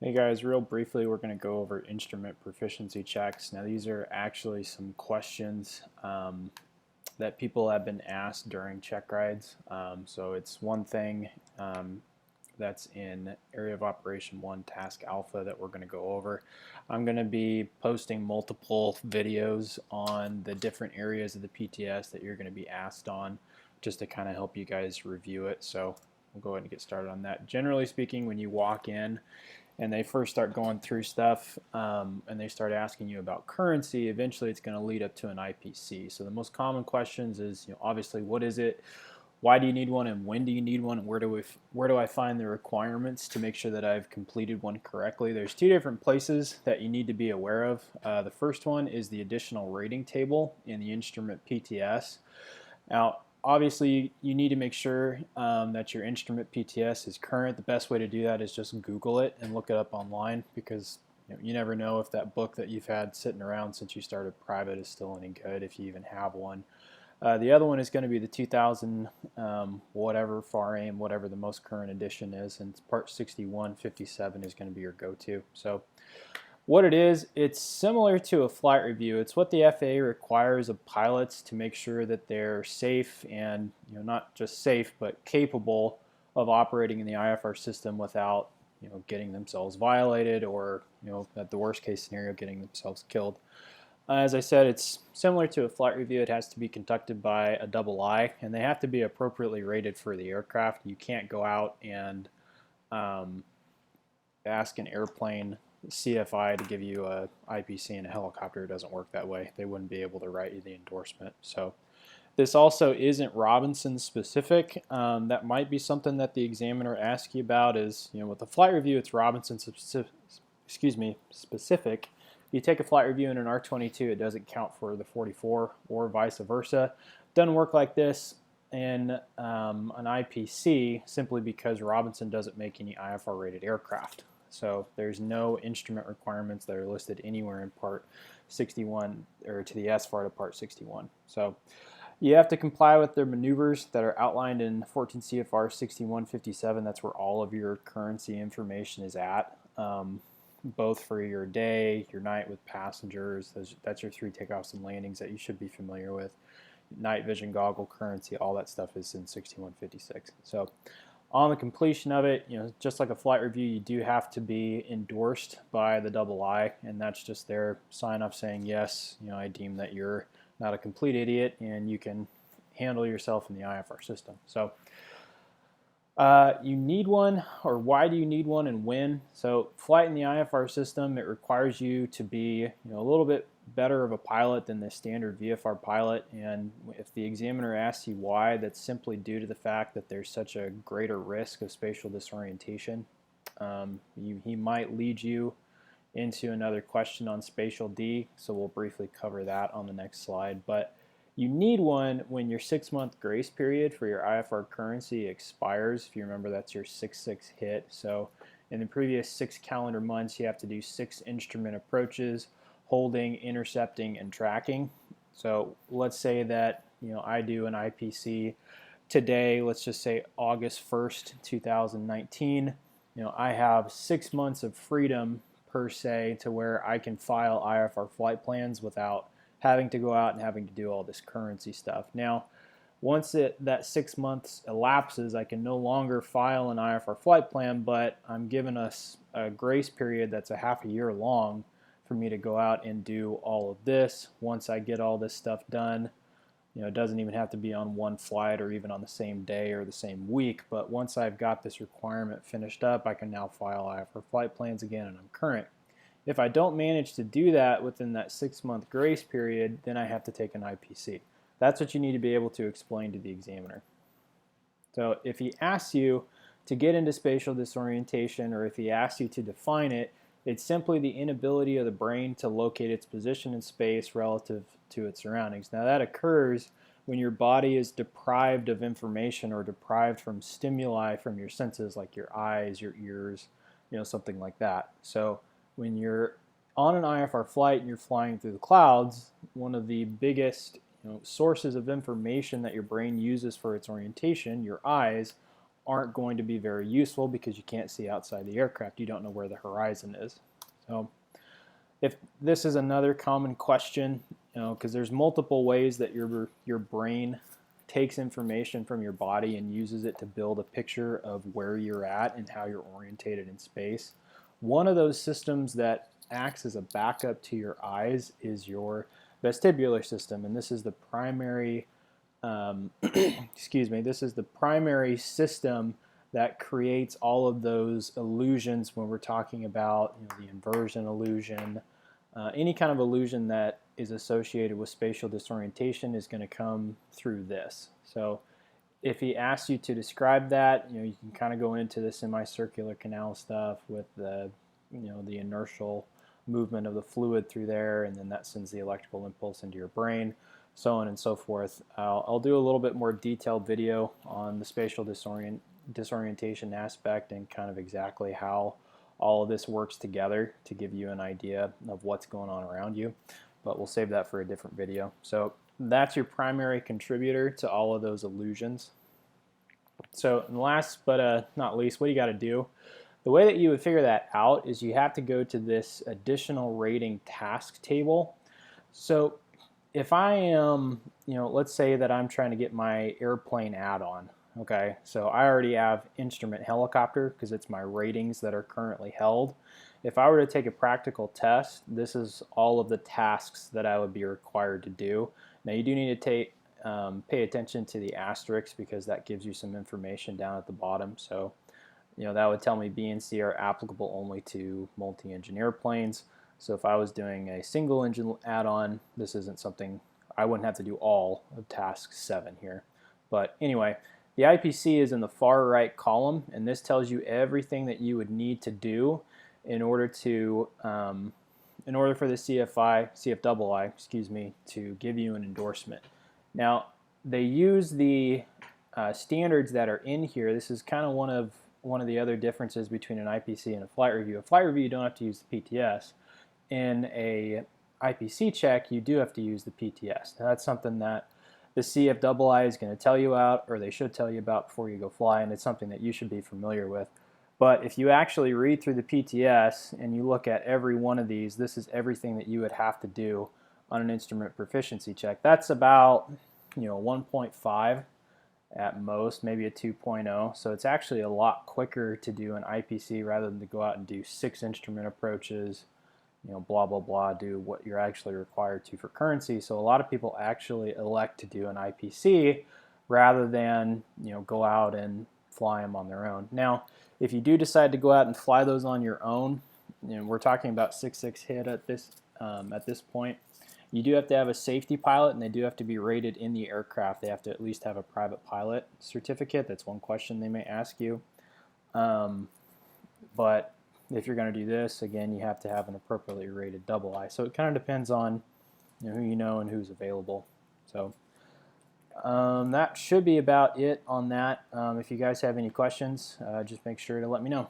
Hey guys, real briefly, we're going to go over instrument proficiency checks. Now, these are actually some questions that people have been asked during check rides. So it's one thing that's in Area of Operation 1 Task Alpha that we're going to go over. I'm going to be posting multiple videos on the different areas of the PTS that you're going to be asked on, just to kind of help you guys review it. So we'll go ahead and get started on that. Generally speaking, when you walk in, and they first start going through stuff and they start asking you about currency, eventually it's going to lead up to an IPC. So the most common questions is, obviously, what is it? Why do you need one, and when do you need one, and where do I find the requirements to make sure that I've completed one correctly? There's two different places that you need to be aware of. The first one is the additional rating table in the instrument PTS. Now, obviously, you need to make sure that your instrument PTS is current. The best way to do that is just Google it and look it up online, because you never know if that book that you've had sitting around since you started private is still any good, if you even have one. The other one is going to be the 2000 whatever FAR AIM, whatever the most current edition is, and part 6157 is going to be your go-to. So what it is, it's similar to a flight review. It's what the FAA requires of pilots to make sure that they're safe and, not just safe, but capable of operating in the IFR system without, getting themselves violated, or, at the worst case scenario, getting themselves killed. As I said, it's similar to a flight review. It has to be conducted by a double I, and they have to be appropriately rated for the aircraft. You can't go out and ask an airplane CFI to give you a IPC in a helicopter. It doesn't work that way. They wouldn't be able to write you the endorsement. So this also isn't Robinson specific. That might be something that the examiner asks you about. Is, with the flight review, it's Robinson specific. You take a flight review in an R22, it doesn't count for the 44, or vice versa. Doesn't work like this in an IPC, simply because Robinson doesn't make any IFR rated aircraft. So there's no instrument requirements that are listed anywhere in Part 61, or to the SFAR of Part 61. So you have to comply with the maneuvers that are outlined in 14 CFR 6157. That's where all of your currency information is at, both for your day, your night with passengers. That's your 3 takeoffs and landings that you should be familiar with. Night vision goggle currency, all that stuff is in 6156. So on the completion of it, just like a flight review, you do have to be endorsed by the double I, and that's just their sign off saying, yes, I deem that you're not a complete idiot and you can handle yourself in the IFR system. So you need one, or why do you need one, and when? So flight in the IFR system, it requires you to be a little bit better of a pilot than the standard VFR pilot. And if the examiner asks you why, that's simply due to the fact that there's such a greater risk of spatial disorientation. He might lead you into another question on spatial D, so we'll briefly cover that on the next slide. But you need one when your 6-month grace period for your IFR currency expires. If you remember, that's your 6-6 hit. So in the previous 6 calendar months, you have to do 6 instrument approaches, holding, intercepting, and tracking. So let's say that I do an IPC today, let's just say August 1st, 2019. I have 6 months of freedom per se, to where I can file IFR flight plans without having to go out and having to do all this currency stuff. Now, once that 6 months elapses, I can no longer file an IFR flight plan, but I'm given us a grace period that's a half a year long for me to go out and do all of this. Once I get all this stuff done, it doesn't even have to be on one flight or even on the same day or the same week, but once I've got this requirement finished up, I can now file IFR flight plans again, and I'm current. If I don't manage to do that within that 6-month grace period, then I have to take an IPC. That's what you need to be able to explain to the examiner. So if he asks you to get into spatial disorientation, or if he asks you to define it, it's simply the inability of the brain to locate its position in space relative to its surroundings. Now, that occurs when your body is deprived of information, or deprived from stimuli from your senses, like your eyes, your ears, something like that. So when you're on an IFR flight and you're flying through the clouds, one of the biggest sources of information that your brain uses for its orientation, your eyes, aren't going to be very useful because you can't see outside the aircraft. You don't know where the horizon is. So if this is another common question, because there's multiple ways that your brain takes information from your body and uses it to build a picture of where you're at and how you're orientated in space. One of those systems that acts as a backup to your eyes is your vestibular system, and this is the primary excuse me, this is the primary system that creates all of those illusions when we're talking about the inversion illusion. Any kind of illusion that is associated with spatial disorientation is going to come through this. So if he asks you to describe that, you can kind of go into the semicircular canal stuff with the inertial movement of the fluid through there, and then that sends the electrical impulse into your brain, so on and so forth. I'll do a little bit more detailed video on the spatial disorientation aspect and kind of exactly how all of this works together to give you an idea of what's going on around you, but we'll save that for a different video. So that's your primary contributor to all of those illusions. So last but not least, what you got to do, the way that you would figure that out is you have to go to this additional rating task table. So if I am, let's say that I'm trying to get my airplane add-on, okay, so I already have instrument helicopter because it's my ratings that are currently held. If I were to take a practical test, this is all of the tasks that I would be required to do. Now you do need to pay attention to the asterisks because that gives you some information down at the bottom. So that would tell me B and C are applicable only to multi-engine airplanes. So if I was doing a single engine add-on, this isn't something, I wouldn't have to do all of task 7 here. But anyway, the IPC is in the far right column, and this tells you everything that you would need to do in order to for the CFII, excuse me, to give you an endorsement. Now they use the standards that are in here. This is kind of one of the other differences between an IPC and a flight review. A flight review, you don't have to use the PTS. In a IPC check, you do have to use the PTS. Now, that's something that the CFII is going to tell you about, or they should tell you about before you go fly, and it's something that you should be familiar with. But if you actually read through the PTS and you look at every one of these, this is everything that you would have to do on an instrument proficiency check. That's about 1.5 at most, maybe a 2.0. So it's actually a lot quicker to do an IPC rather than to go out and do 6 instrument approaches, blah, blah, blah, do what you're actually required to for currency. So a lot of people actually elect to do an IPC rather than, go out and fly them on their own. Now, if you do decide to go out and fly those on your own, we're talking about 6.6 hit at this point. You do have to have a safety pilot, and they do have to be rated in the aircraft. They have to at least have a private pilot certificate. That's one question they may ask you. But if you're going to do this, again, you have to have an appropriately rated II. So it kind of depends on who you know and who's available. So that should be about it on that. If you guys have any questions, just make sure to let me know.